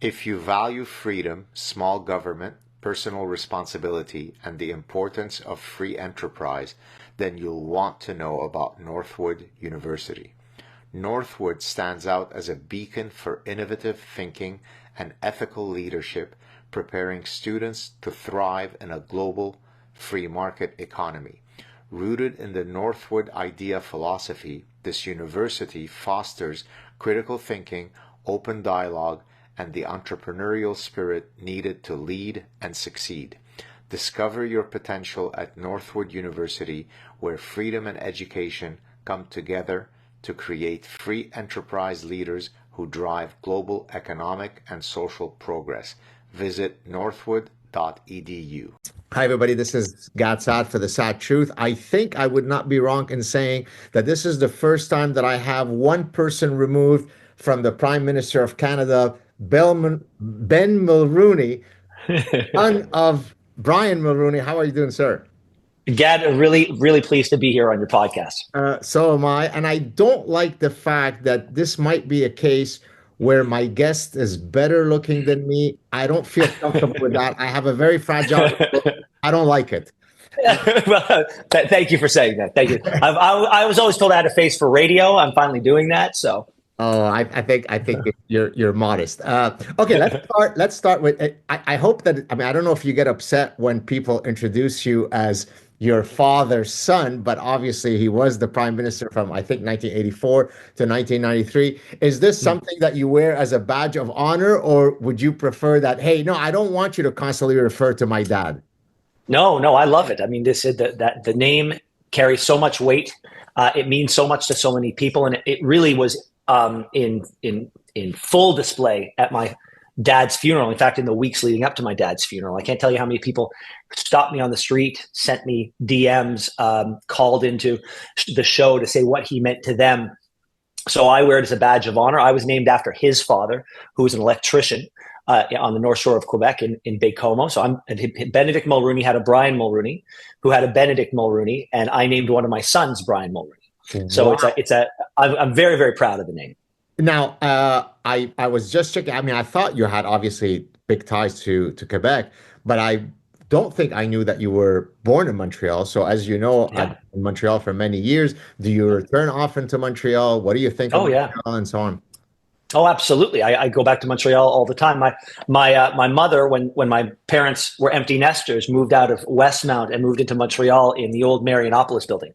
If you value freedom, small government, personal responsibility, and the importance of free enterprise, then you'll want to know about Northwood University. Northwood stands out as a beacon for innovative thinking and ethical leadership, preparing students to thrive in a global free market economy. Rooted in the Northwood idea philosophy, this university fosters critical thinking, open dialogue, and the entrepreneurial spirit needed to lead and succeed. Discover your potential at Northwood University, where freedom and education come together to create free enterprise leaders who drive global economic and social progress. Visit northwood.edu. Hi, everybody. This is Saad for the Saad Truth. I think I would not be wrong in saying that this is the first time that I have one person removed from the Prime Minister of Canada, Ben Mulroney, son of Brian Mulroney. How are you doing, sir? Gad, really, really pleased to be here on your podcast. So am I. And I don't like the fact that this might be a case where my guest is better looking than me. I don't feel comfortable with that. I have a very fragile look. I don't like it. Well, thank you for saying that. Thank you. I was always told I had a face for radio. I'm finally doing that. So. Oh, I think you're modest. Okay, let's start with. I hope that, I mean, I don't know if you get upset when people introduce you as your father's son, but obviously he was the prime minister from, I think, 1984 to 1993. Is this something that you wear as a badge of honor, or would you prefer that, hey, no, I don't want you to constantly refer to my dad? No, I love it. I mean, that the name carries so much weight. It means so much to so many people, and it really was in full display at my dad's funeral. In fact, in the weeks leading up to my dad's funeral, I can't tell you how many people stopped me on the street, sent me DMs, called into the show to say what he meant to them. So I wear it as a badge of honor. I was named after his father, who was an electrician on the North Shore of Quebec in Baie-Comeau. So Benedict Mulroney had a Brian Mulroney, who had a Benedict Mulroney, and I named one of my sons Brian Mulroney. So wow. I'm very, very proud of the name. Now, I was just checking. I mean, I thought you had obviously big ties to Quebec, but I don't think I knew that you were born in Montreal. So as you know, I've been in Montreal for many years. Do you return often to Montreal? What do you think of Montreal and so on? Oh, absolutely. I go back to Montreal all the time. My mother, when my parents were empty nesters, moved out of Westmount and moved into Montreal in the old Marianopolis building.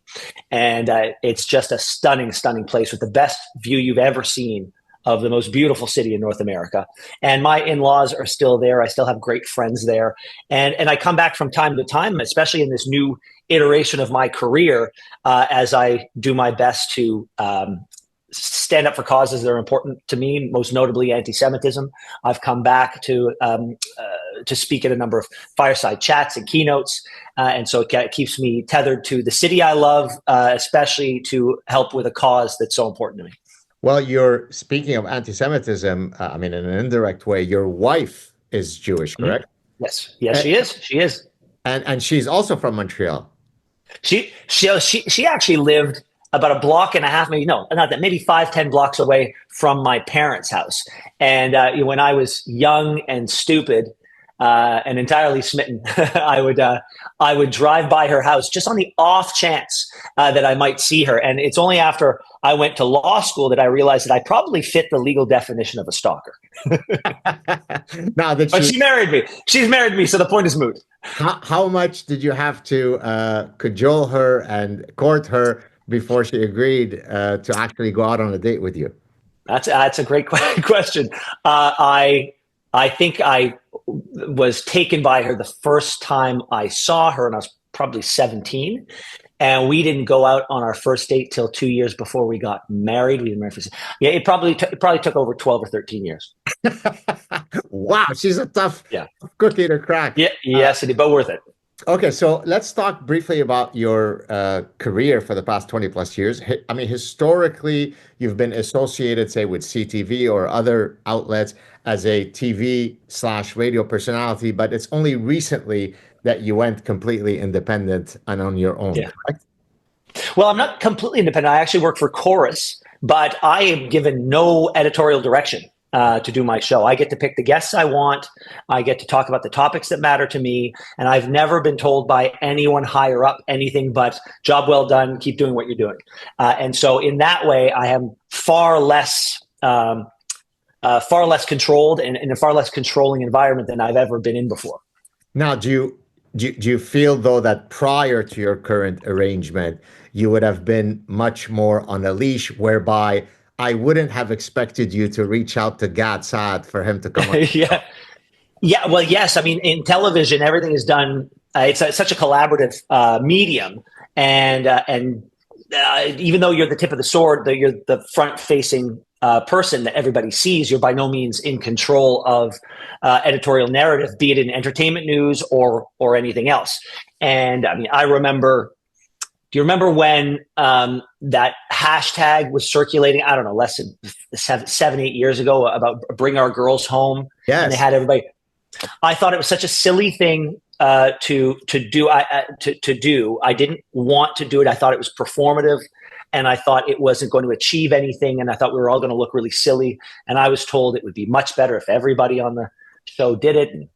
And it's just a stunning, stunning place with the best view you've ever seen of the most beautiful city in North America. And my in-laws are still there. I still have great friends there. And I come back from time to time, especially in this new iteration of my career, as I do my best to stand up for causes that are important to me, most notably anti-Semitism. I've come back to speak at a number of fireside chats and keynotes, and so it keeps me tethered to the city I love, especially to help with a cause that's so important to me. Well, you're speaking of anti-Semitism. I mean, in an indirect way, your wife is Jewish, correct? Yes, she is. She is, and she's also from Montreal. She actually lived about a block and a half, maybe not that, maybe 5-10 blocks away from my parents' house. And when I was young and stupid and entirely smitten, I would drive by her house just on the off chance that I might see her. And it's only after I went to law school that I realized that I probably fit the legal definition of a stalker. But she married me. She's married me, so the point is moot. How much did you have to cajole her and court her before she agreed to actually go out on a date with you? That's a great question. I think I was taken by her the first time I saw her, and I was probably 17. And we didn't go out on our first date till 2 years before we got married. We didn't marry it probably took over 12 or 13 years. Wow, she's a tough cookie to crack. Yeah, yes, but worth it. Okay, so let's talk briefly about your career for the past 20 plus years. I mean, historically, you've been associated, say, with CTV or other outlets as a TV/radio personality, but it's only recently that you went completely independent and on your own, correct? Well, I'm not completely independent. I actually work for Chorus, but I am given no editorial direction to do my show. I get to pick the guests I want. I get to talk about the topics that matter to me. And I've never been told by anyone higher up anything but job well done, keep doing what you're doing. And so in that way, I am far less controlled and in a far less controlling environment than I've ever been in before. Now, do you feel, though, that prior to your current arrangement, you would have been much more on a leash, whereby I wouldn't have expected you to reach out to Saad for him to come on? Yeah. Well, yes. I mean, in television, everything is done. It's such a collaborative medium, and even though you're the tip of the sword, you're the front-facing person that everybody sees, you're by no means in control of editorial narrative, be it in entertainment news or anything else. And I mean, do you remember when that hashtag was circulating, I don't know, less than 7-8 years ago, about bring our girls home? Yes. And they had everybody. I thought it was such a silly thing to do. I didn't want to do it. I thought it was performative, and I thought it wasn't going to achieve anything, and I thought we were all going to look really silly. And I was told it would be much better if everybody on the show did it. And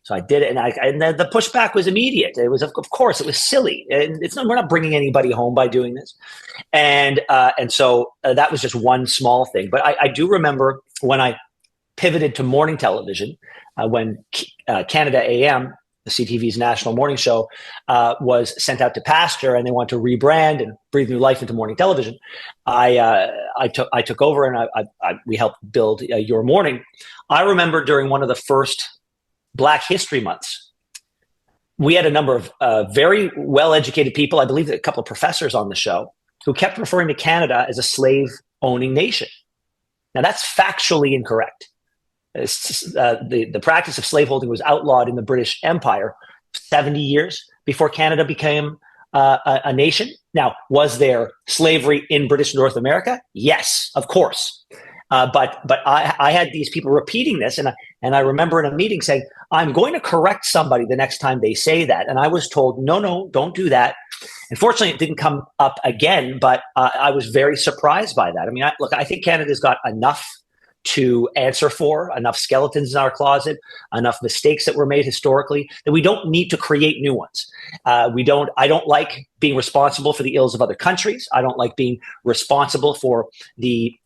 so I did it, and then the pushback was immediate. It was, of course, it was silly, and we're not bringing anybody home by doing this. And so that was just one small thing. But I do remember when I pivoted to morning television, when Canada AM, the CTV's national morning show, was sent out to pasture, and they want to rebrand and breathe new life into morning television. I took over, and we helped build Your Morning. I remember during one of the first Black History Months, we had a number of very well-educated people, I believe a couple of professors on the show, who kept referring to Canada as a slave-owning nation. Now, that's factually incorrect. The practice of slaveholding was outlawed in the British Empire 70 years before Canada became a nation. Now, was there slavery in British North America? Yes, of course. But I had these people repeating this, and I remember in a meeting saying, I'm going to correct somebody the next time they say that. And I was told, no, don't do that. Unfortunately, it didn't come up again, but I was very surprised by that. I mean, I think Canada's got enough to answer for, enough skeletons in our closet, enough mistakes that were made historically, that we don't need to create new ones. I don't like being responsible for the ills of other countries. I don't like being responsible for the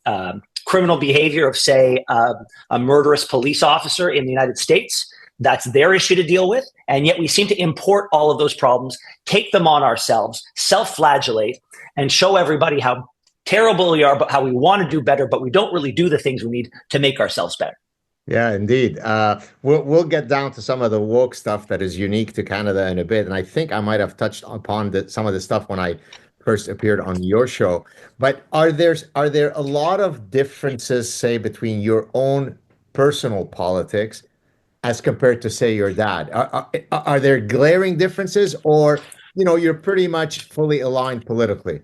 criminal behavior of, say, a murderous police officer in the United States. That's their issue to deal with. And yet we seem to import all of those problems, take them on ourselves, self-flagellate, and show everybody how terrible we are, but how we want to do better, but we don't really do the things we need to make ourselves better. Yeah, indeed. We'll get down to some of the woke stuff that is unique to Canada in a bit. And I think I might have touched upon some of the stuff when I first appeared on your show. But are there a lot of differences, say, between your own personal politics as compared to, say, your dad? Are there glaring differences, or, you're pretty much fully aligned politically?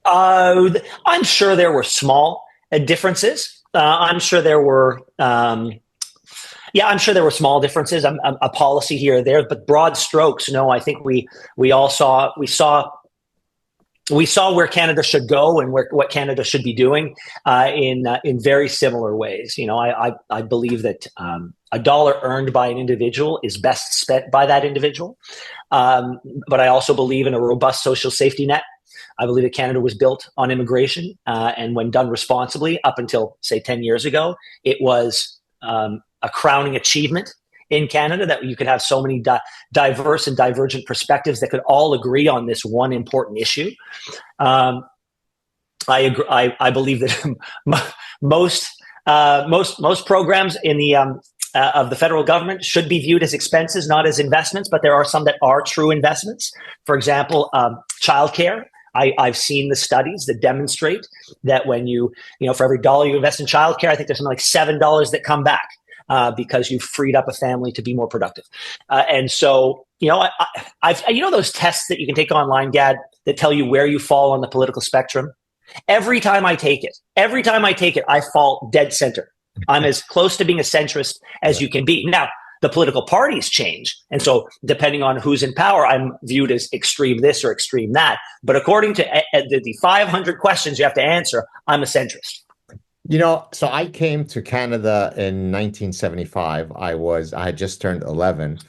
I'm sure there were small differences. I'm sure there were, I'm sure there were small differences, a policy here or there, but broad strokes, no. I think we saw where Canada should go and what Canada should be doing in very similar ways. I believe that a dollar earned by an individual is best spent by that individual, but I also believe in a robust social safety net. I believe that Canada was built on immigration, and when done responsibly, up until, say, 10 years ago, it was a crowning achievement in Canada that you could have so many diverse and divergent perspectives that could all agree on this one important issue. I agree. I believe that most programs in the of the federal government should be viewed as expenses, not as investments. But there are some that are true investments. For example, childcare. I've seen the studies that demonstrate that when for every dollar you invest in childcare, I think there's something like $7 that come back because you've freed up a family to be more productive. And so, I've those tests that you can take online, Gad, that tell you where you fall on the political spectrum. Every time I take it, I fall dead center. I'm as close to being a centrist as you can be. Now, the political parties change. And so depending on who's in power, I'm viewed as extreme this or extreme that. But according to the 500 questions you have to answer, I'm a centrist. So I came to Canada in 1975. I had just turned 11.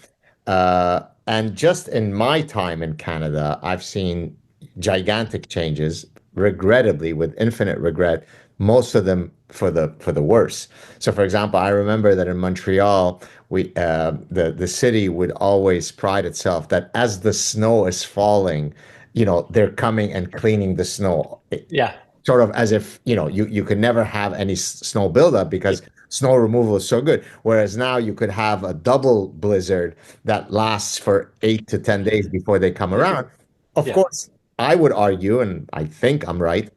And just in my time in Canada, I've seen gigantic changes, regrettably, with infinite regret, most of them for the worse. So, for example, I remember that in Montreal, the city would always pride itself that as the snow is falling, they're coming and cleaning the snow. Yeah, Sort of as if you could never have any snow buildup because snow removal is so good, whereas now you could have a double blizzard that lasts for 8 to 10 days before they come around. Of yeah, course, I would argue, and I think I'm right,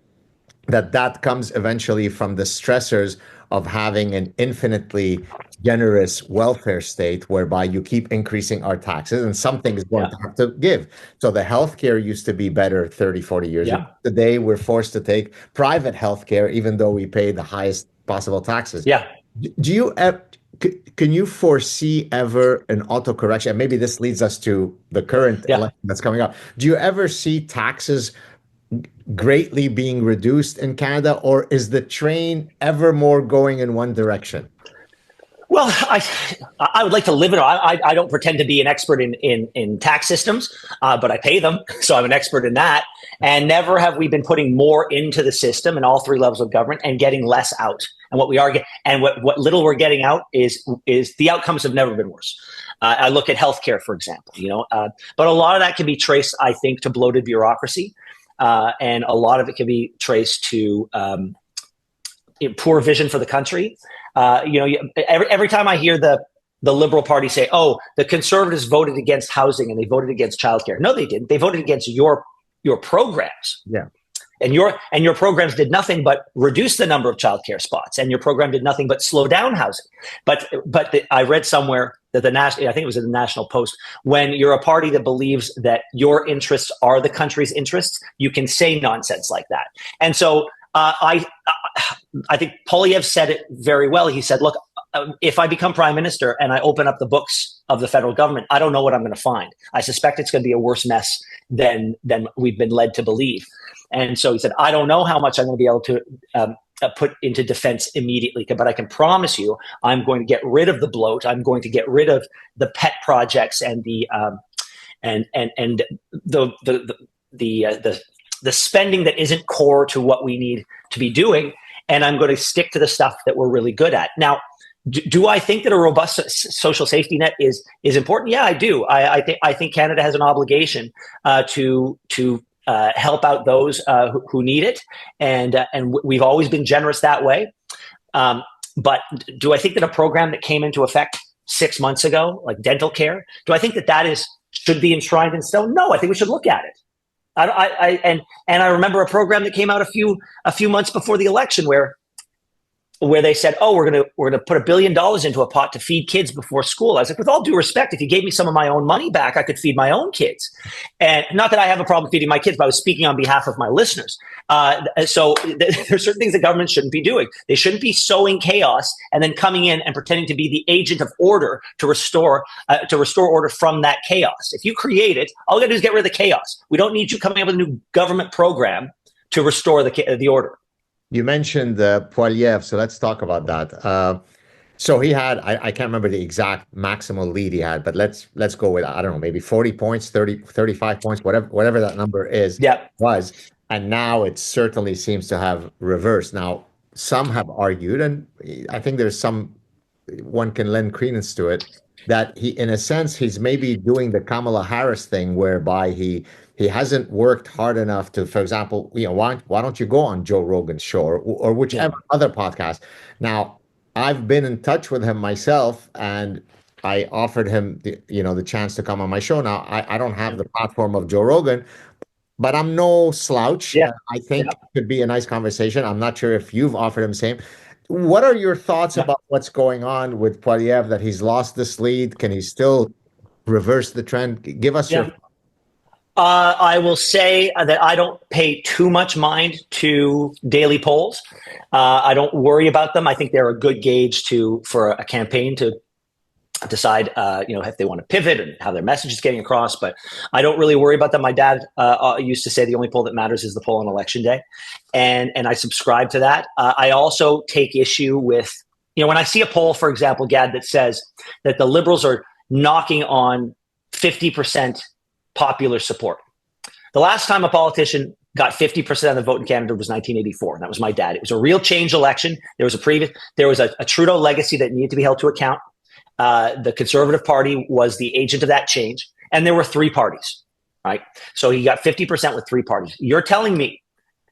that comes eventually from the stressors of having an infinitely generous welfare state whereby you keep increasing our taxes and something is going yeah, to have to give. So the healthcare used to be better 30, 40 years ago. yeah, Today we're forced to take private healthcare even though we pay the highest possible taxes. yeah, Do you can you foresee ever an autocorrection? And maybe this leads us to the current yeah. election that's coming up. Do you ever see taxes greatly being reduced in Canada, or is the train ever more going in one direction? Well, I would like to live in. I don't pretend to be an expert in tax systems, but I pay them, so I'm an expert in that. And never have we been putting more into the system in all three levels of government and getting less out. And what we are getting, and what little we're getting out is the outcomes have never been worse. I look at healthcare, for example, but a lot of that can be traced, I think, to bloated bureaucracy, and a lot of it can be traced to poor vision for the country. Every time I hear the Liberal Party say, "Oh, the Conservatives voted against housing and they voted against childcare," no, they didn't. They voted against your programs. Yeah. And your programs did nothing but reduce the number of childcare spots, and your program did nothing but slow down housing. I read somewhere that I think it was in the National Post, when you're a party that believes that your interests are the country's interests, you can say nonsense like that. And so I think Poilievre said it very well. He said, "Look, if I become prime minister and I open up the books of the federal government, I don't know what I'm going to find. I suspect it's going to be a worse mess than we've been led to believe." And so he said, "I don't know how much I'm going to be able to put into defense immediately, but I can promise you, I'm going to get rid of the bloat. I'm going to get rid of the pet projects and the the spending that isn't core to what we need to be doing, and I'm going to stick to the stuff that we're really good at." Now, do I think that a robust social safety net is important? Yeah, I do. I think Canada has an obligation to help out those who need it, and we've always been generous that way. But do I think that a program that came into effect 6 months ago, like dental care, do I think that should be enshrined in stone? No, I think we should look at it. And I remember a program that came out a few months before the election where they said, "Oh, we're gonna put $1 billion into a pot to feed kids before school." I was like, with all due respect, if you gave me some of my own money back, I could feed my own kids. And not that I have a problem feeding my kids, but I was speaking on behalf of my listeners. So there's certain things the government shouldn't be doing. They shouldn't be sowing chaos and then coming in and pretending to be the agent of order to restore order from that chaos. If you create it, all you got to do is get rid of the chaos. We don't need you coming up with a new government program to restore the order. You mentioned Poilievre, so let's talk about that. So he had, I can't remember the exact maximal lead he had, but let's go with, I don't know, maybe 40 points, 30, 35 points, whatever that number is, Yeah. was. And now it certainly seems to have reversed. Now, some have argued, and I think one can lend credence to it, that in a sense, he's maybe doing the Kamala Harris thing, whereby he hasn't worked hard enough to, for example, why don't you go on Joe Rogan's show or whichever other podcast? Now, I've been in touch with him myself, and I offered him the chance to come on my show. Now, I don't have the platform of Joe Rogan, but I'm no slouch. Yeah. I think it could be a nice conversation. I'm not sure if you've offered him the same. What are your thoughts about what's going on with Poilievre, that he's lost this lead? Can he still reverse the trend? Give us your. I will say that I don't pay too much mind to daily polls. I don't worry about them. I think they're a good gauge for a campaign to decide, if they want to pivot and how their message is getting across. But I don't really worry about that. My dad used to say the only poll that matters is the poll on election day, and I subscribe to that. I also take issue with, when I see a poll, for example, Gad, that says that the Liberals are knocking on 50% popular support. The last time a politician got 50% of the vote in Canada was 1984. And that was my dad. It was a real change election. There was a Trudeau legacy that needed to be held to account. The Conservative Party was the agent of that change. And there were three parties, right? So he got 50% with three parties. You're telling me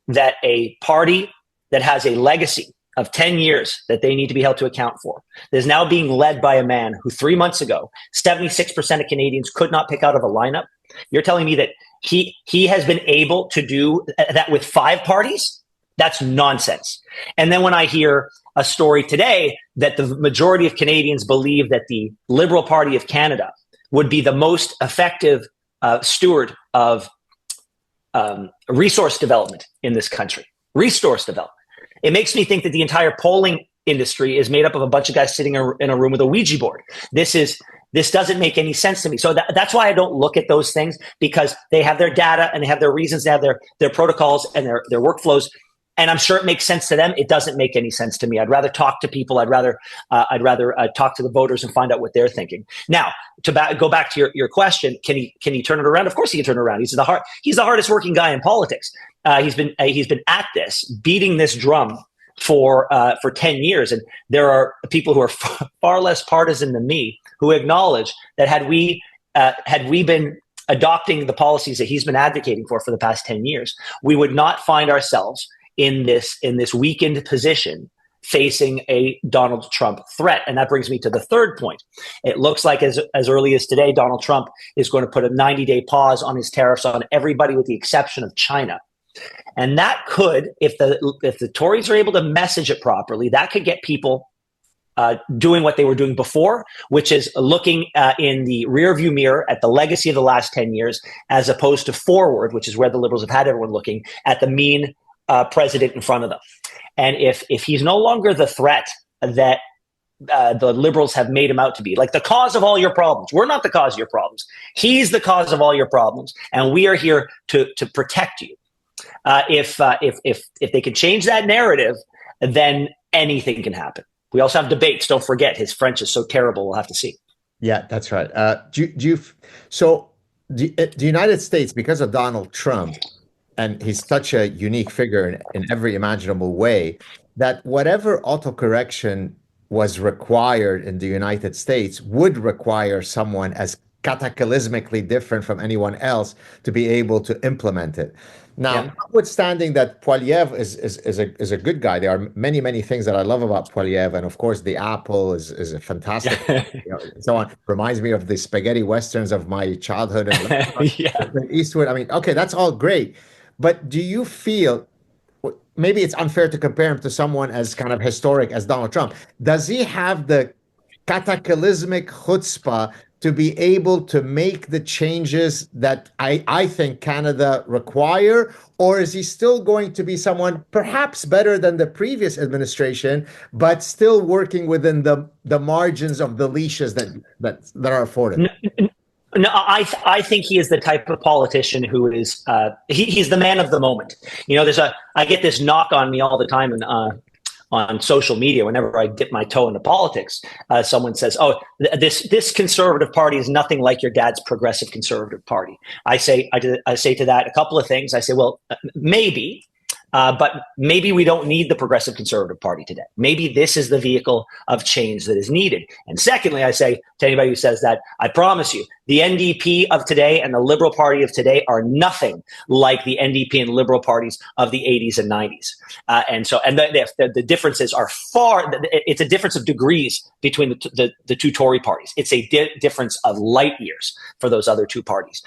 that a party that has a legacy of 10 years that they need to be held to account for is now being led by a man who 3 months ago, 76% of Canadians could not pick out of a lineup. You're telling me that he has been able to do that with five parties? That's nonsense. And then when I hear a story today that the majority of Canadians believe that the Liberal Party of Canada would be the most effective steward of resource development in this country, resource development, it makes me think that the entire polling industry is made up of a bunch of guys sitting in a room with a Ouija board. This doesn't make any sense to me. So that's why I don't look at those things, because they have their data and they have their reasons, they have their protocols and their workflows. And I'm sure it makes sense to them. It doesn't make any sense to me. I'd rather talk to people. I'd rather talk to the voters and find out what they're thinking. Now, go back to your question, can he turn it around? Of course he can turn it around. He's the hardest working guy in politics. He's been at this, beating this drum for 10 years. And there are people who are far less partisan than me who acknowledge that had we been adopting the policies that he's been advocating for the past 10 years, we would not find ourselves in this weakened position facing a Donald Trump threat. And that brings me to the third point. It looks like as early as today, Donald Trump is going to put a 90-day pause on his tariffs on everybody with the exception of China. And that could, if the Tories are able to message it properly, that could get people doing what they were doing before, which is looking in the rearview mirror at the legacy of the last 10 years, as opposed to forward, which is where the Liberals have had everyone looking at the mean president in front of them. And if he's no longer the threat that the Liberals have made him out to be, like the cause of all your problems, we're not the cause of your problems. He's the cause of all your problems, and we are here to protect you. If they can change that narrative, then anything can happen. We also have debates. Don't forget, his French is so terrible. We'll have to see. Yeah, that's right. So the United States, because of Donald Trump, and he's such a unique figure in every imaginable way, that whatever autocorrection was required in the United States would require someone as cataclysmically different from anyone else to be able to implement it. Now, notwithstanding that Poilievre is a good guy, there are many, many things that I love about Poilievre, and of course, the apple is a fantastic. So on, reminds me of the spaghetti westerns of my childhood and Eastwood. I mean, okay, that's all great, but do you feel? Maybe it's unfair to compare him to someone as kind of historic as Donald Trump. Does he have the cataclysmic chutzpah to be able to make the changes that I think Canada require? Or is he still going to be someone perhaps better than the previous administration, but still working within the margins of the leashes that are afforded? No, I think he is the type of politician who is he's the man of the moment. I get this knock on me all the time on social media whenever I dip my toe into politics. Someone says, "Oh, this conservative party is nothing like your dad's progressive conservative party." I say to that a couple of things. I say, well, maybe. But maybe we don't need the Progressive Conservative Party today. Maybe this is the vehicle of change that is needed. And secondly, I say to anybody who says that, I promise you, the NDP of today and the Liberal Party of today are nothing like the NDP and Liberal parties of the 80s and 90s. And the differences are it's a difference of degrees between the two Tory parties. It's a difference of light years for those other two parties.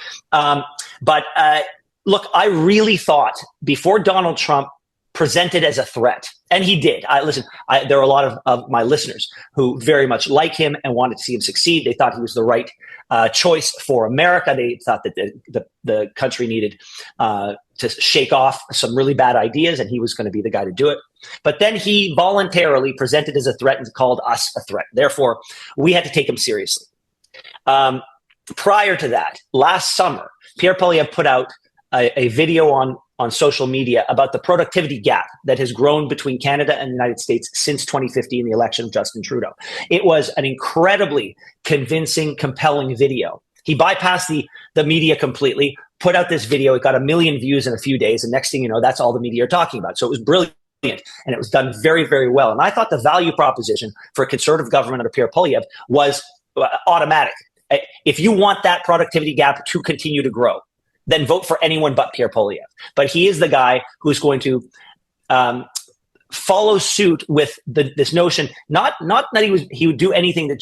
Look, I really thought before Donald Trump presented as a threat, and he did. There are a lot of my listeners who very much like him and wanted to see him succeed. They thought he was the right choice for America. They thought that the country needed to shake off some really bad ideas, and he was going to be the guy to do it. But then he voluntarily presented as a threat and called us a threat. Therefore, we had to take him seriously. Prior to that, last summer, Pierre Poilievre put out a video on social media about the productivity gap that has grown between Canada and the United States since 2015, the election of Justin Trudeau. It was an incredibly convincing, compelling video. He bypassed the media completely, put out this video. It got 1 million views in a few days. And next thing you know, that's all the media are talking about. So it was brilliant. And it was done very, very well. And I thought the value proposition for a conservative government under Pierre Poilievre was automatic. If you want that productivity gap to continue to grow, then vote for anyone but Pierre Poilievre. But he is the guy who's going to follow suit with this notion, not that he would do anything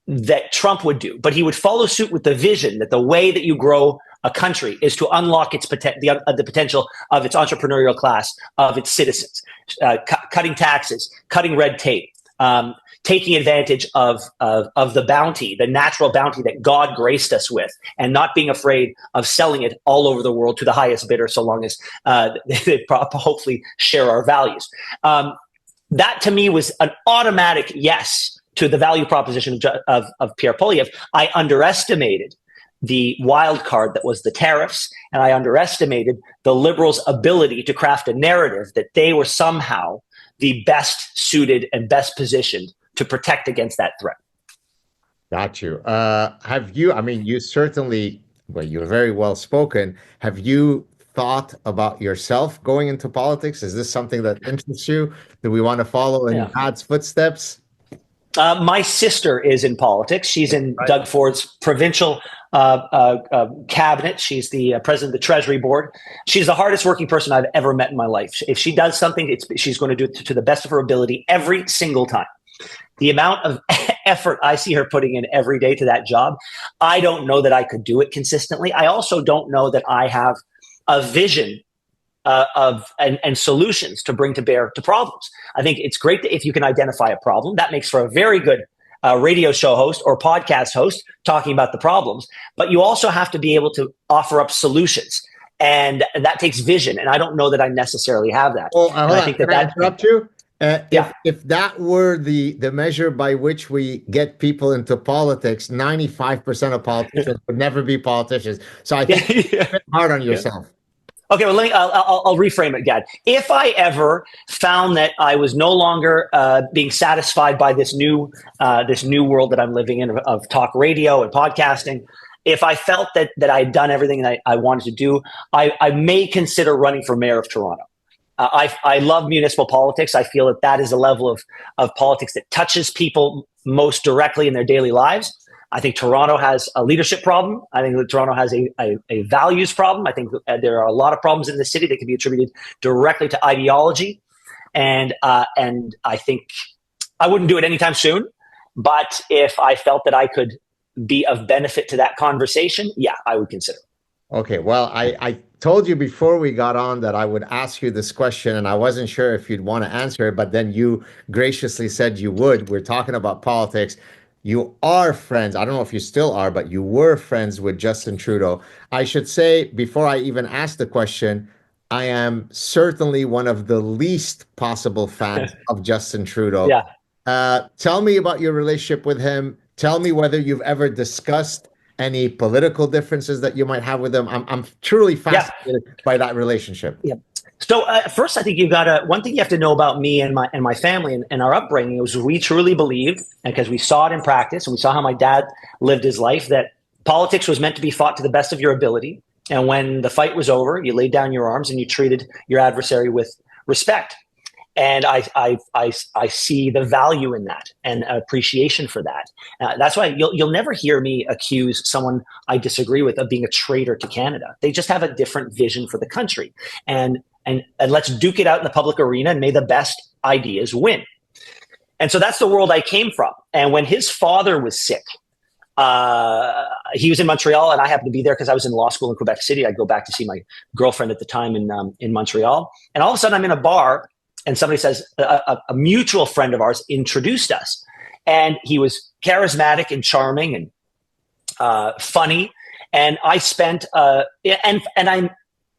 that Trump would do, but he would follow suit with the vision that the way that you grow a country is to unlock the potential of its entrepreneurial class, of its citizens, cutting taxes, cutting red tape, taking advantage of the bounty, the natural bounty that God graced us with, and not being afraid of selling it all over the world to the highest bidder, so long as they hopefully share our values. That to me was an automatic yes to the value proposition of Pierre Poilievre. I underestimated the wild card that was the tariffs, and I underestimated the Liberals' ability to craft a narrative that they were somehow the best suited and best positioned to protect against that threat. Got you. Have you, I mean, you certainly, well, you're very well spoken. Have you thought about yourself going into politics? Is this something that interests you? Do we want to follow in God's footsteps? My sister is in politics. She's in Doug Ford's provincial cabinet. She's the president of the Treasury Board. She's the hardest working person I've ever met in my life. If she does something, she's going to do it to the best of her ability every single time. The amount of effort I see her putting in every day to that job, I don't know that I could do it consistently. I also don't know that I have a vision and solutions to bring to bear to problems. I think it's great that if you can identify a problem, that makes for a very good radio show host or podcast host talking about the problems. But you also have to be able to offer up solutions, and that takes vision. And I don't know that I necessarily have that. Well, I think that interrupt you. If that were the measure by which we get people into politics, 95% of politicians would never be politicians. So I think you're a bit hard on yourself. Okay, well, I'll reframe it, Gad. If I ever found that I was no longer being satisfied by this new world that I'm living in of talk radio and podcasting, if I felt that I had done everything that I wanted to do, I may consider running for mayor of Toronto. I love municipal politics. I feel that is a level of politics that touches people most directly in their daily lives. I think Toronto has a leadership problem. I think that Toronto has a values problem. I think there are a lot of problems in the city that can be attributed directly to ideology. And I think I wouldn't do it anytime soon. But if I felt that I could be of benefit to that conversation, yeah, I would consider it. Okay, well, I told you before we got on that I would ask you this question, and I wasn't sure if you'd want to answer it, but then you graciously said you would. We're talking about politics. You are friends. I don't know if you still are, but you were friends with Justin Trudeau. I should say, before I even ask the question, I am certainly one of the least possible fans of Justin Trudeau. Yeah. Tell me about your relationship with him. Tell me whether you've ever discussed any political differences that you might have with him. I'm truly fascinated by that relationship. Yeah. So first, I think you've got one thing you have to know about me and my family and our upbringing was we truly believed, because we saw it in practice and we saw how my dad lived his life, that politics was meant to be fought to the best of your ability. And when the fight was over, you laid down your arms and you treated your adversary with respect. And I see the value in that and appreciation for that. That's why you'll never hear me accuse someone I disagree with of being a traitor to Canada. They just have a different vision for the country. And let's duke it out in the public arena and may the best ideas win. And so that's the world I came from. And when his father was sick, he was in Montreal and I happened to be there because I was in law school in Quebec City. I'd go back to see my girlfriend at the time in Montreal. And all of a sudden I'm in a bar and somebody says, a mutual friend of ours introduced us. And he was charismatic and charming and funny. And I spent, and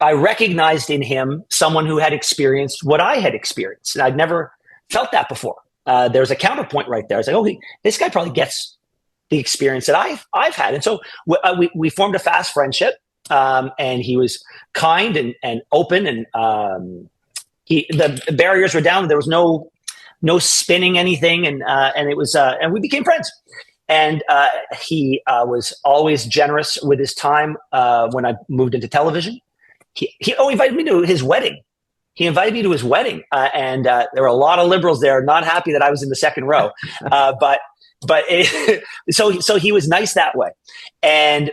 I recognized in him someone who had experienced what I had experienced, and I'd never felt that before. There's a counterpoint right there. I was like, oh, this guy probably gets the experience that I've had, and so we formed a fast friendship. And he was kind and open, and the barriers were down. There was no spinning anything, and it was and we became friends. And he was always generous with his time. When I moved into television, he invited me to his wedding. He invited me to his wedding, and there were a lot of liberals there, not happy that I was in the second row. So he was nice that way. And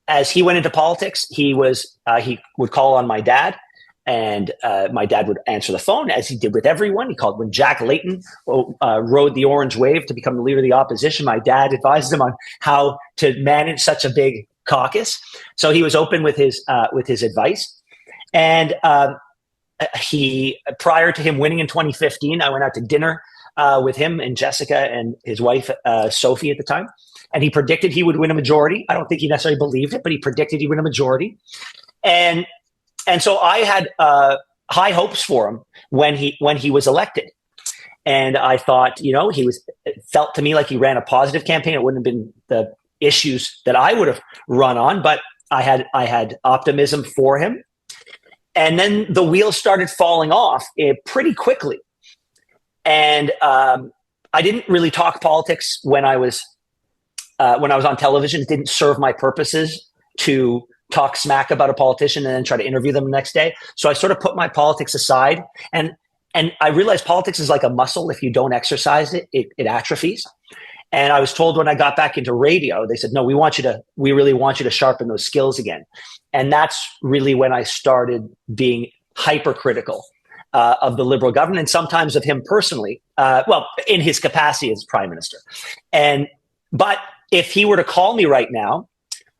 as he went into politics, he would call on my dad, and my dad would answer the phone, as he did with everyone. He called when Jack Layton rode the orange wave to become the leader of the opposition. My dad advised him on how to manage such a big caucus. So he was open with his advice. And prior to him winning in 2015, I went out to dinner with him and Jessica and his wife, Sophie, at the time. And he predicted he would win a majority. I don't think he necessarily believed it, but he predicted he'd win a majority. And so I had high hopes for him when he was elected. And I thought, it felt to me like he ran a positive campaign. It wouldn't have been the issues that I would have run on, but I had optimism for him. And then the wheels started falling off pretty quickly. And I didn't really talk politics when I was on television. It didn't serve my purposes to talk smack about a politician and then try to interview them the next day. So I sort of put my politics aside, and I realized politics is like a muscle. If you don't exercise it, it atrophies. And I was told when I got back into radio, they said, no, we really want you to sharpen those skills again. And that's really when I started being hypercritical of the Liberal government, and sometimes of him personally, in his capacity as prime minister. But if he were to call me right now,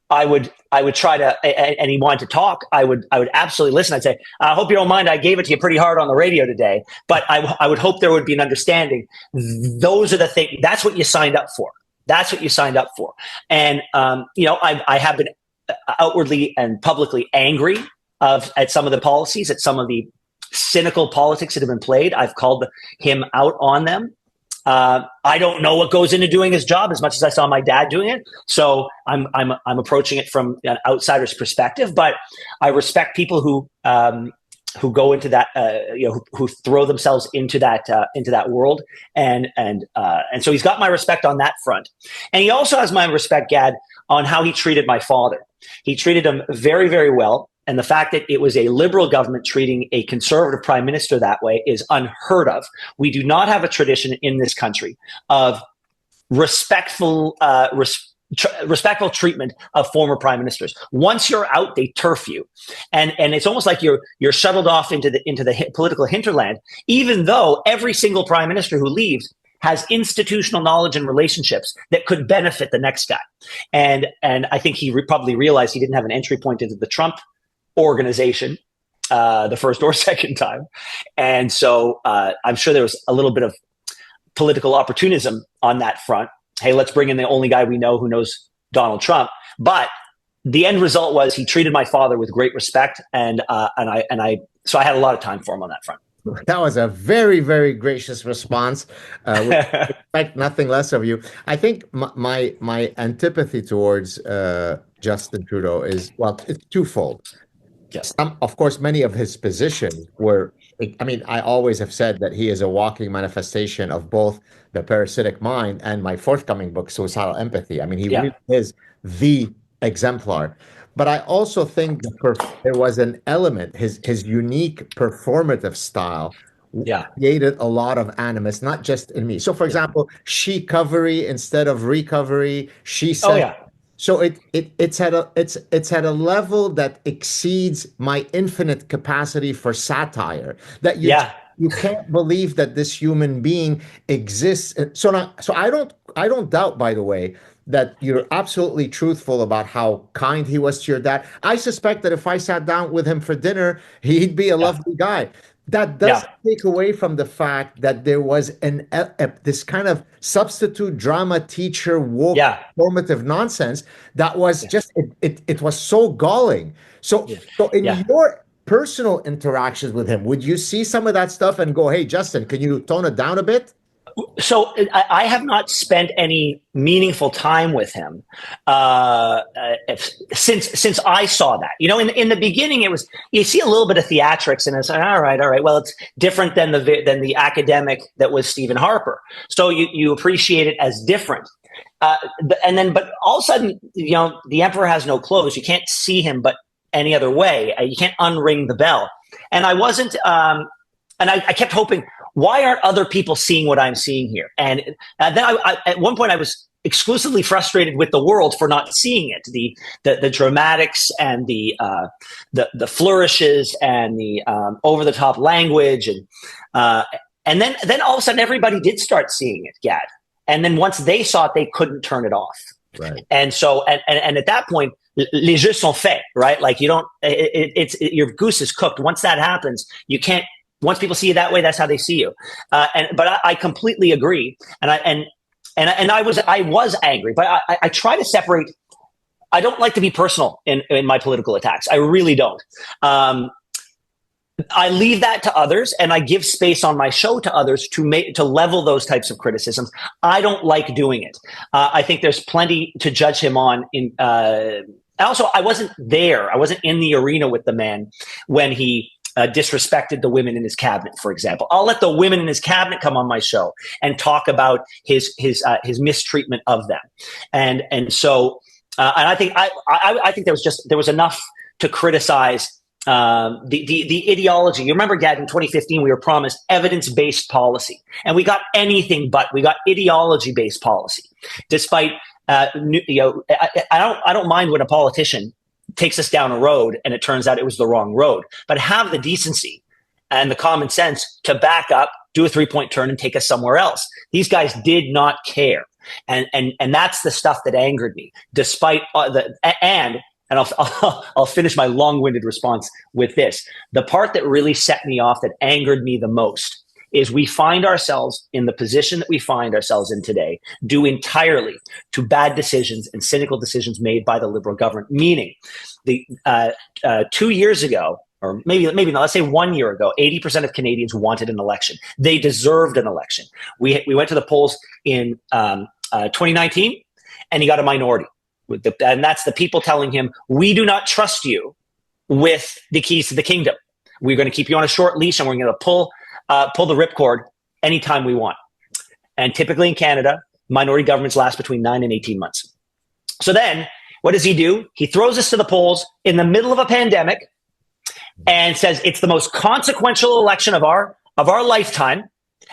I would try to, and he wanted to talk, I would absolutely listen. I'd say, I hope you don't mind, I gave it to you pretty hard on the radio today, but I would hope there would be an understanding. Those are the things, that's what you signed up for. That's what you signed up for. And, I have been outwardly and publicly angry at some of the policies, at some of the cynical politics that have been played. I've called him out on them. I don't know what goes into doing his job as much as I saw my dad doing it. So I'm approaching it from an outsider's perspective, but I respect people who go into that, who throw themselves into that world. And so he's got my respect on that front. And he also has my respect, Gad, on how he treated my father. He treated him very, very well. And the fact that it was a Liberal government treating a Conservative prime minister that way is unheard of. We do not have a tradition in this country of respectful treatment of former prime ministers. Once you're out, they turf you, and it's almost like you're shuttled off into the political hinterland. Even though every single prime minister who leaves has institutional knowledge and relationships that could benefit the next guy, and I think he probably realized he didn't have an entry point into the Trump organization the first or second time. And so I'm sure there was a little bit of political opportunism on that front. Hey, let's bring in the only guy we know who knows Donald Trump. But the end result was he treated my father with great respect, so I had a lot of time for him on that front. That was a very, very gracious response. We expect nothing less of you. I think my antipathy towards Justin Trudeau is, it's twofold. Yes. Of course, many of his positions were, I always have said that he is a walking manifestation of both the parasitic mind and my forthcoming book, Suicidal Empathy. He really is the exemplar. But I also think there was an element, his unique performative style created a lot of animus, not just in me. So, for example, she-covery instead of recovery, she said. So it's at a level that exceeds my infinite capacity for satire. That you can't believe that this human being exists. So I don't doubt, by the way, that you're absolutely truthful about how kind he was to your dad. I suspect that if I sat down with him for dinner, he'd be a lovely guy. That doesn't take away from the fact that there was this kind of substitute drama teacher woke formative nonsense that was just it was so galling. So in personal interactions with him, would you see some of that stuff and go, "Hey, Justin, can you tone it down a bit"? So I have not spent any meaningful time with him since I saw that. In the beginning, it was, you see a little bit of theatrics, and it's like, all right. Well, it's different than the academic that was Stephen Harper. So you appreciate it as different. But all of a sudden, the emperor has no clothes. You can't see him, but any other way. You can't unring the bell. And I wasn't. And I kept hoping, why aren't other people seeing what I'm seeing here? And then at one point I was exclusively frustrated with the world for not seeing it. The dramatics and the flourishes and the over the top language, and then all of a sudden everybody did start seeing it, Gad. And then once they saw it, they couldn't turn it off. Right. And so and at that point, les jeux sont faits, right? Like you don't. Your goose is cooked. Once that happens, you can't. Once people see you that way, that's how they see you. But I completely agree, and I was angry, but I try to separate. I don't like to be personal in my political attacks. I really don't. I leave that to others, and I give space on my show to others to level those types of criticisms. I don't like doing it. I think there's plenty to judge him on. Also, I wasn't there. I wasn't in the arena with the man when he disrespected the women in his cabinet, for example. I'll let the women in his cabinet come on my show and talk about his mistreatment of them, and I think I think there was enough to criticize the ideology. You remember, Gad, in 2015, we were promised evidence-based policy, and we got anything but. We got ideology-based policy, despite I don't mind when a politician takes us down a road and it turns out it was the wrong road, but have the decency and the common sense to back up, do a 3-point turn, and take us somewhere else. These guys did not care, and that's the stuff that angered me. Despite and I'll finish my long-winded response with this. The part that really set me off, that angered me the most, is we find ourselves in the position that we find ourselves in today due entirely to bad decisions and cynical decisions made by the Liberal government. Meaning, 2 years ago, or maybe not, let's say 1 year ago, 80% of Canadians wanted an election. They deserved an election. We went to the polls in 2019, and he got a minority. And that's the people telling him, we do not trust you with the keys to the kingdom. We're going to keep you on a short leash, and we're going to pull the ripcord anytime we want. And typically in Canada, minority governments last between 9 and 18 months. So then what does he do? He throws us to the polls in the middle of a pandemic and says it's the most consequential election of our lifetime.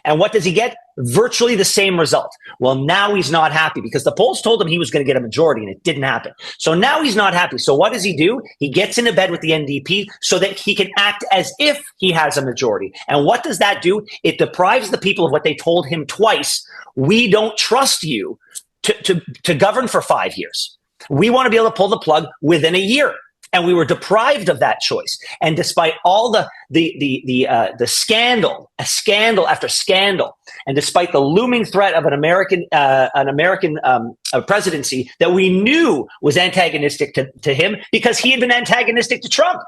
And what does he get? Virtually the same result. Well, now he's not happy because the polls told him he was going to get a majority, and it didn't happen. So now he's not happy. So what does he do? He gets into bed with the NDP so that he can act as if he has a majority. And what does that do? It deprives the people of what they told him twice. We don't trust you to govern for 5 years. We want to be able to pull the plug within a year. And we were deprived of that choice. And despite all the scandal after scandal, and despite the looming threat of an American presidency that we knew was antagonistic to him because he had been antagonistic to Trump,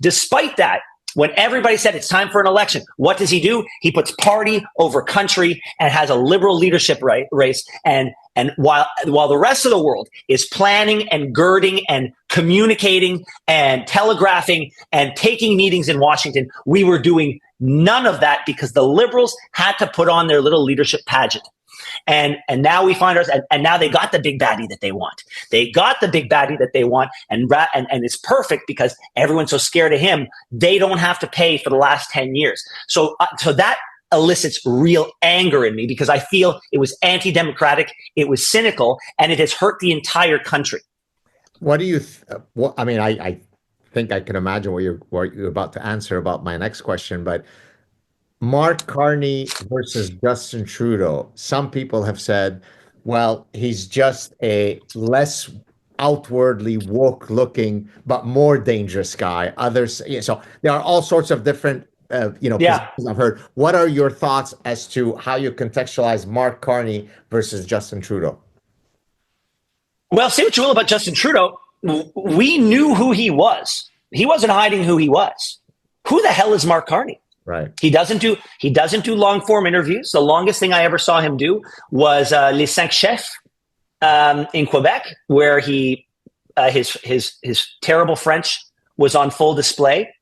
despite that, when everybody said it's time for an election, what does he do? He puts party over country and has a Liberal leadership race. And while the rest of the world is planning and girding and communicating and telegraphing and taking meetings in Washington, we were doing none of that because the Liberals had to put on their little leadership pageant. And now we find ourselves, and now they got the big baddie that they want. They got the big baddie that they want, and it's perfect because everyone's so scared of him. They don't have to pay for the last 10 years. So that elicits real anger in me because I feel it was anti-democratic, it was cynical, and it has hurt the entire country. What do you? I mean, I think I can imagine what you're about to answer about my next question, but Mark Carney versus Justin Trudeau. Some people have said, well, he's just a less outwardly woke-looking but more dangerous guy. Others, so there are all sorts of different. Positions I've heard. What are your thoughts as to how you contextualize Mark Carney versus Justin Trudeau? Well, say what you will about Justin Trudeau. We knew who he was. He wasn't hiding who he was. Who the hell is Mark Carney? Right. He doesn't do long form interviews. The longest thing I ever saw him do was Les Cinq Chefs in Quebec, where he his terrible French was on full display.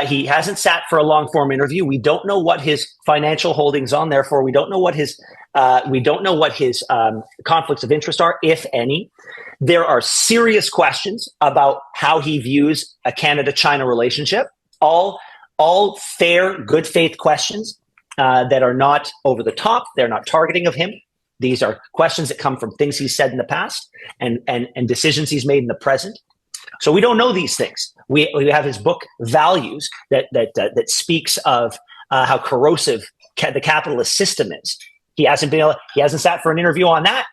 He hasn't sat for a long form interview. We don't know what his financial holdings on. Therefore, we don't know what his conflicts of interest are, if any. There are serious questions about how he views a Canada-China relationship. All fair, good faith questions that are not over the top. They're not targeting of him. These are questions that come from things he's said in the past and decisions he's made in the present. So we don't know these things. We have his book Values that speaks of how corrosive the capitalist system is. He hasn't sat for an interview on that.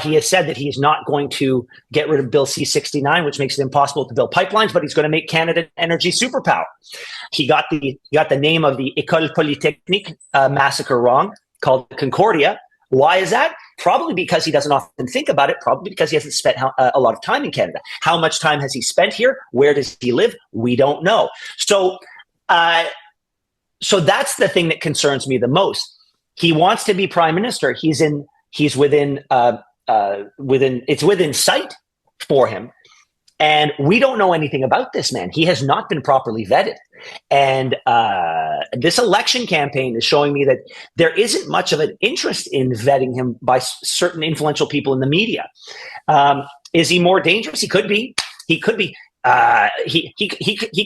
He has said that he's not going to get rid of Bill C-69, which makes it impossible to build pipelines, but he's going to make Canada an energy superpower. He got the name of the École Polytechnique massacre wrong, called Concordia. Why is that? Probably because he doesn't often think about it. Probably because he hasn't spent a lot of time in Canada. How much time has he spent here? Where does he live? We don't know. So that's the thing that concerns me the most. He wants to be prime minister. It's within sight for him. And we don't know anything about this man. He has not been properly vetted. And this election campaign is showing me that there isn't much of an interest in vetting him by certain influential people in the media. Is he more dangerous? He could be. He could be. He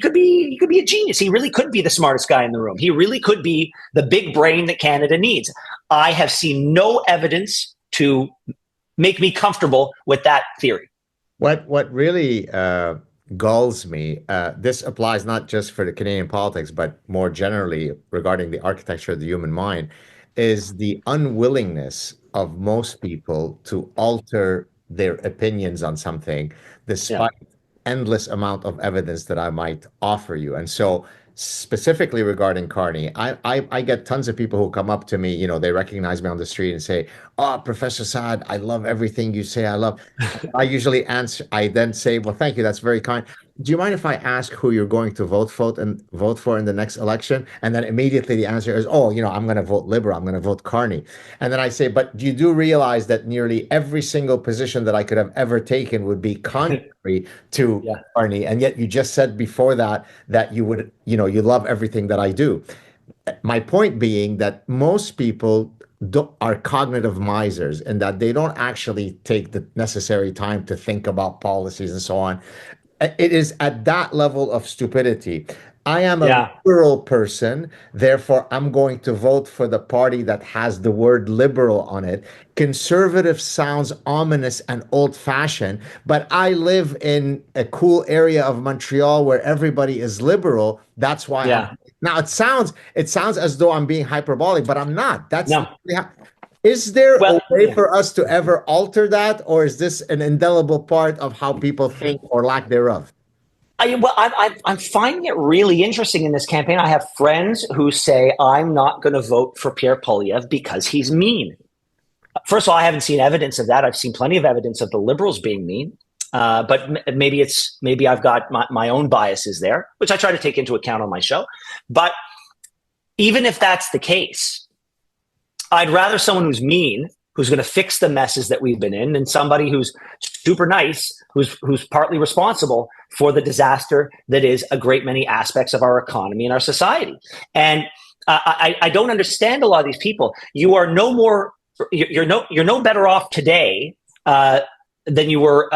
could be a genius. He really could be the smartest guy in the room. He really could be the big brain that Canada needs. I have seen no evidence to make me comfortable with that theory. What really galls me, this applies not just for the Canadian politics, but more generally regarding the architecture of the human mind, is the unwillingness of most people to alter their opinions on something, despite endless amount of evidence that I might offer you. And so specifically regarding Carney, I get tons of people who come up to me, they recognize me on the street and say, "Oh, Professor Saad, I love everything you say. I love." I then say, "Well, thank you. That's very kind. Do you mind if I ask who you're going to vote for in the next election?" And then immediately the answer is, "Oh, I'm going to vote Liberal. I'm going to vote Carney." And then I say, "But you do realize that nearly every single position that I could have ever taken would be contrary to Carney, and yet you just said before that you would, you love everything that I do." My point being that most people are cognitive misers, and that they don't actually take the necessary time to think about policies and so on. It is at that level of stupidity. I am a liberal person, therefore I'm going to vote for the party that has the word liberal on it. Conservative sounds ominous and old-fashioned, but I live in a cool area of Montreal where everybody is liberal. That's why now it sounds as though I'm being hyperbolic, but I'm not. Is there a way for us to ever alter that, or is this an indelible part of how people think or lack thereof? I'm finding it really interesting in this campaign. I have friends who say, I'm not going to vote for Pierre Poilievre because he's mean. First of all, I haven't seen evidence of that. I've seen plenty of evidence of the Liberals being mean. But maybe I've got my own biases there, which I try to take into account on my show. But even if that's the case, I'd rather someone who's mean, who's going to fix the messes that we've been in, than somebody who's super nice, who's partly responsible for the disaster that is a great many aspects of our economy and our society. And I don't understand a lot of these people. You are no more, you're no better off today than you were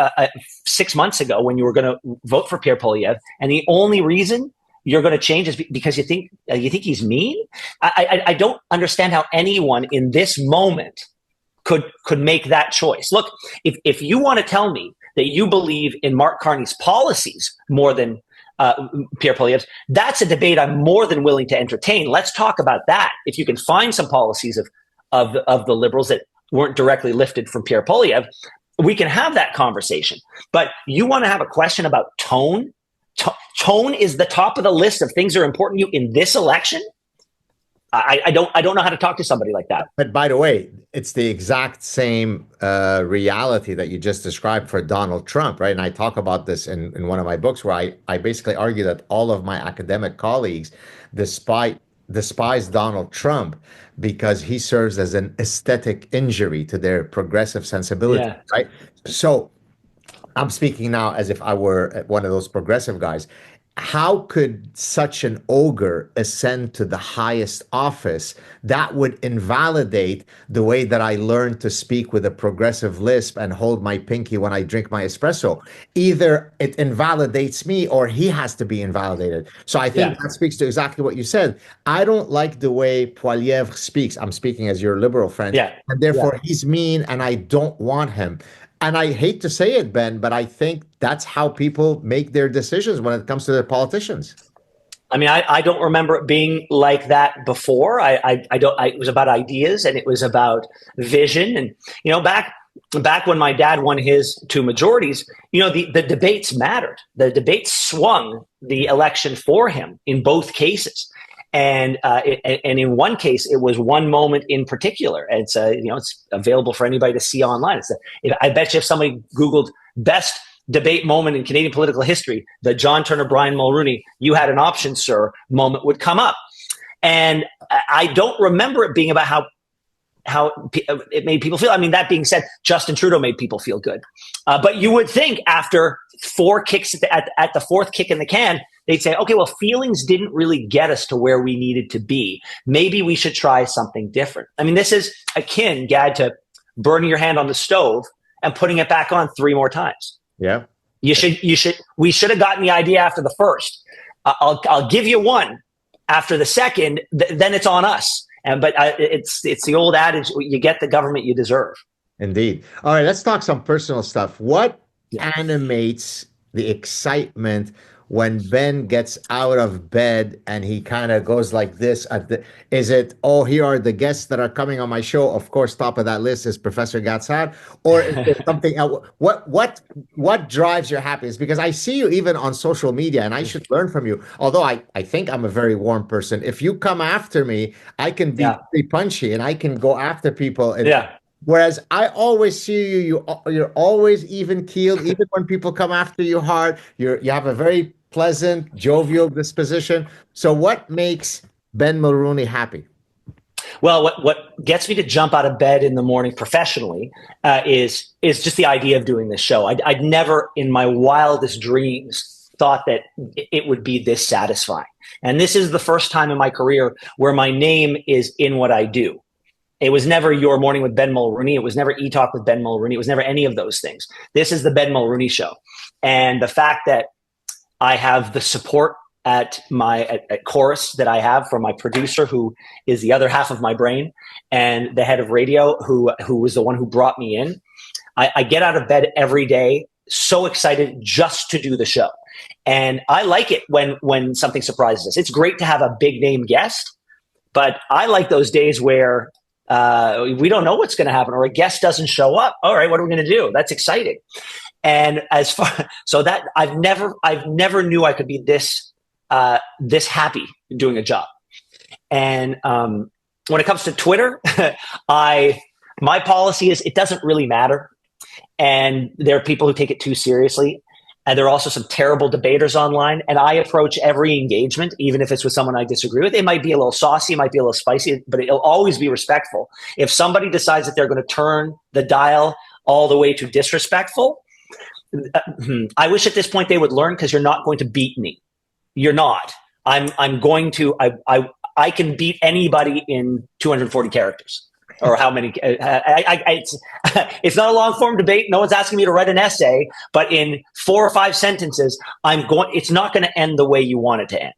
6 months ago when you were going to vote for Pierre Poilievre. And the only reason you're going to change is because you think he's mean. I don't understand how anyone in this moment could make that choice. Look, if you want to tell me that you believe in Mark Carney's policies more than Pierre Poilievre's, that's a debate I'm more than willing to entertain. Let's talk about that. If you can find some policies of the Liberals that weren't directly lifted from Pierre Poilievre, we can have that conversation. But you want to have a question about tone? Tone is the top of the list of things that are important to you in this election? I don't know how to talk to somebody like that. But by the way, it's the exact same reality that you just described for Donald Trump, right? And I talk about this in one of my books where I basically argue that all of my academic colleagues despise Donald Trump because he serves as an aesthetic injury to their progressive sensibility, Yeah. right? So I'm speaking now as if I were one of those progressive guys. How could such an ogre ascend to the highest office? That would invalidate the way that I learned to speak with a progressive lisp and hold my pinky when I drink my espresso. Either it invalidates me or he has to be invalidated. So I think Yeah. that speaks to exactly what you said. I don't like the way Poilievre speaks. I'm speaking as your liberal friend. Yeah. And Yeah. therefore he's mean and I don't want him. And I hate to say it, Ben, but I think that's how people make their decisions when it comes to their politicians. I mean, I don't remember it being like that before. I don't. It was about ideas and it was about vision. And back when my dad won his two majorities, the debates mattered. The debates swung the election for him in both cases. And in one case, it was one moment in particular. And it's available for anybody to see online. I bet you if somebody Googled best debate moment in Canadian political history, the John Turner, Brian Mulroney, "You had an option, sir" moment would come up. And I don't remember it being about how it made people feel. I mean, that being said, Justin Trudeau made people feel good. But you would think after four kicks at the fourth kick in the can, they'd say, okay, well, feelings didn't really get us to where we needed to be. Maybe we should try something different. I mean, this is akin, Gad, to burning your hand on the stove and putting it back on 3 more times. Yeah. We should have gotten the idea after the first. I'll give you one after the second, then it's on us. But it's the old adage: you get the government you deserve. Indeed. All right, let's talk some personal stuff. What animates the excitement when Ben gets out of bed and he kind of goes like this is it, oh, here are the guests that are coming on my show? Of course, top of that list is Professor Gatsad. Or is there something else? What drives your happiness? Because I see you even on social media and I should learn from you. Although I think I'm a very warm person. If you come after me, I can be pretty punchy and I can go after people. Whereas I always see you're always even keeled, even when people come after you hard. You have a very pleasant, jovial disposition. So what makes Ben Mulroney happy? Well, what gets me to jump out of bed in the morning professionally is just the idea of doing this show. I'd never in my wildest dreams thought that it would be this satisfying. And this is the first time in my career where my name is in what I do. It was never Your Morning with Ben Mulroney. It was never E-Talk with Ben Mulroney. It was never any of those things. This is the Ben Mulroney Show. And the fact that I have the support at Chorus that I have from my producer, who is the other half of my brain, and the head of radio, who was the one who brought me in. I get out of bed every day so excited just to do the show. And I like it when something surprises us. It's great to have a big name guest, but I like those days where we don't know what's going to happen, or a guest doesn't show up. All right, what are we going to do? That's exciting. And so that I've never knew I could be this happy doing a job. And when it comes to Twitter, my policy is it doesn't really matter. And there are people who take it too seriously. And there are also some terrible debaters online. And I approach every engagement, even if it's with someone I disagree with. It might be a little saucy, it might be a little spicy, but it'll always be respectful. If somebody decides that they're going to turn the dial all the way to disrespectful, I wish at this point they would learn, because you're not going to beat me. You're not. I'm going to. I can beat anybody in 240 characters. Or how many? It's not a long form debate. No one's asking me to write an essay, but in 4 or 5 sentences, it's not going to end the way you want it to end.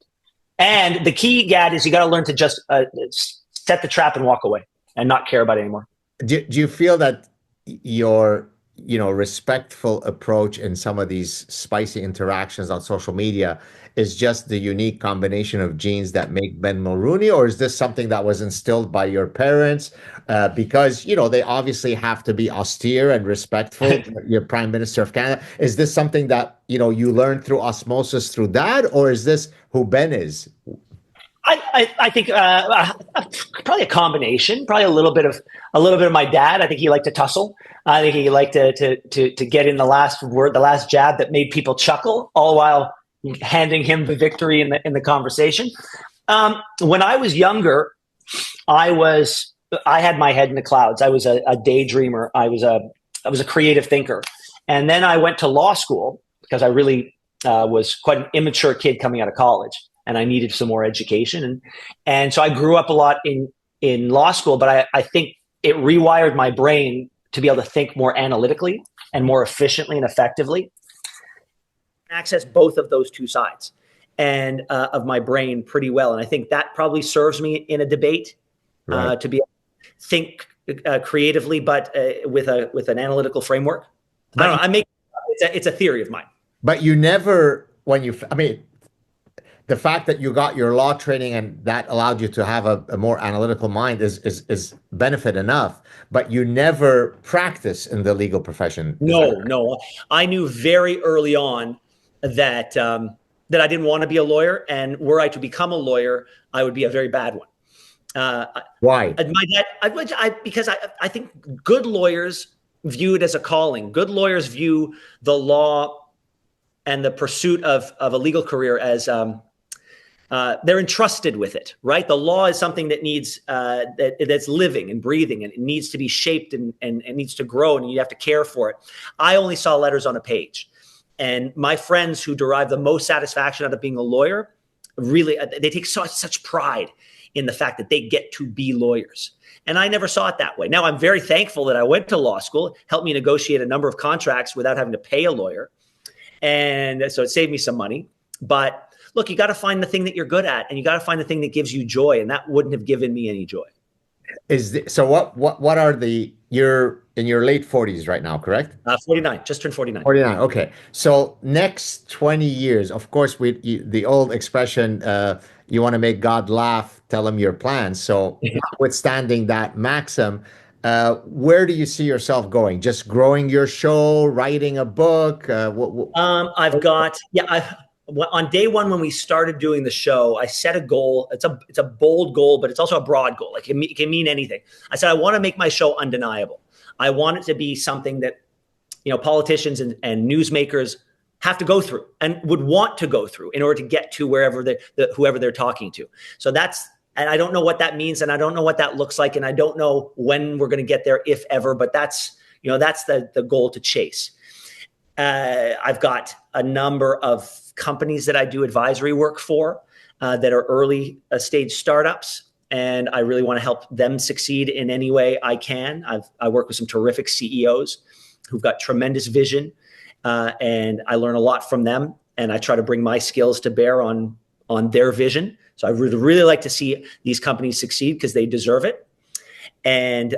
And the key, Gad, is you got to learn to just set the trap and walk away and not care about it anymore. Do you feel that your respectful approach in some of these spicy interactions on social media is just the unique combination of genes that make Ben Mulroney, or is this something that was instilled by your parents? Because, they obviously have to be austere and respectful. You're Prime Minister of Canada. Is this something that, you learned through osmosis through that, or is this who Ben is? I think probably a combination. Probably a little bit of my dad. I think he liked to tussle. I think he liked to get in the last word, the last jab that made people chuckle, all while handing him the victory in the conversation. When I was younger, I had my head in the clouds. I was a daydreamer. I was a creative thinker, and then I went to law school because I really was quite an immature kid coming out of college, and I needed some more education. And so I grew up a lot in law school, but I think it rewired my brain to be able to think more analytically and more efficiently and effectively, access both of those two sides and of my brain pretty well. And I think that probably serves me in a debate, right, to be able to think creatively, but with an analytical framework. I don't know. It's a theory of mine. But you never, the fact that you got your law training and that allowed you to have a more analytical mind is benefit enough, but you never practice in the legal profession. No. I knew very early on that I didn't want to be a lawyer, and were I to become a lawyer, I would be a very bad one. Why? My dad, because I think good lawyers view it as a calling. Good lawyers view the law and the pursuit of a legal career as they're entrusted with it, right? The law is something that needs that's living and breathing, and it needs to be shaped and it needs to grow, and you have to care for it. I only saw letters on a page, and my friends who derive the most satisfaction out of being a lawyer, really, they take such pride in the fact that they get to be lawyers. And I never saw it that way. Now, I'm very thankful that I went to law school. It helped me negotiate a number of contracts without having to pay a lawyer. And so it saved me some money. But look, you got to find the thing that you're good at, and you got to find the thing that gives you joy. And that wouldn't have given me any joy. So what are you're in your late 40s right now, correct? 49, just turned 49. 49. Okay. So next 20 years, of course, the old expression, you want to make God laugh, tell him your plans. So notwithstanding that maxim, where do you see yourself going? Just growing your show, writing a book? On day one, when we started doing the show, I set a goal. It's a bold goal, but it's also a broad goal. Like it can mean anything. I said, I want to make my show undeniable. I want it to be something that, politicians and newsmakers have to go through and would want to go through in order to get to whoever they're talking to. So and I don't know what that means, and I don't know what that looks like, and I don't know when we're going to get there, if ever, but that's the goal to chase. I've got a number of companies that I do advisory work for that are early stage startups, and I really want to help them succeed in any way I can. I work with some terrific CEOs who've got tremendous vision, and I learn a lot from them, and I try to bring my skills to bear on their vision. So I would really like to see these companies succeed because they deserve it. And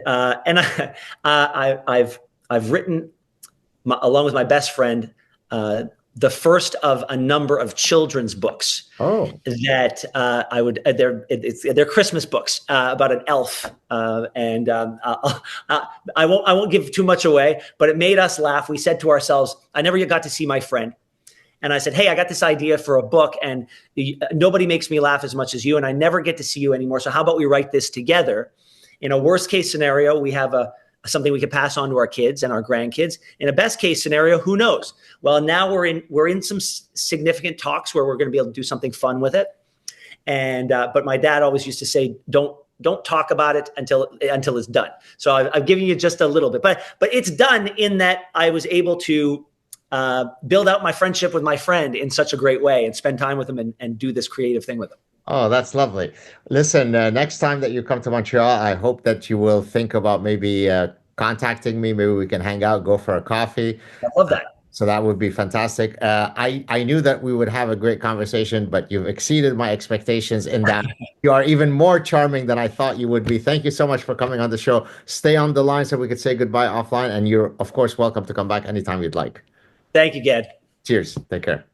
I've written, along with my best friend, the first of a number of children's books. That they're Christmas books about an elf, and I won't give too much away, but it made us laugh. We said to ourselves, I never yet got to see my friend. And I said, hey, I got this idea for a book, and nobody makes me laugh as much as you, and I never get to see you anymore. So how about we write this together? In a worst case scenario, we have something we can pass on to our kids and our grandkids. In a best case scenario, who knows? Well, now we're in some significant talks where we're going to be able to do something fun with it. And but my dad always used to say, don't talk about it until it's done. So I've given you just a little bit, but it's done in that I was able to build out my friendship with my friend in such a great way and spend time with him and do this creative thing with him. Oh, that's lovely. Listen, next time that you come to Montreal, I hope that you will think about maybe contacting me. Maybe we can hang out, go for a coffee. I love that. So that would be fantastic. I knew that we would have a great conversation, but you've exceeded my expectations in that you are even more charming than I thought you would be. Thank you so much for coming on the show. Stay on the line so we could say goodbye offline. And you're, of course, welcome to come back anytime you'd like. Thank you, Ged. Cheers. Take care.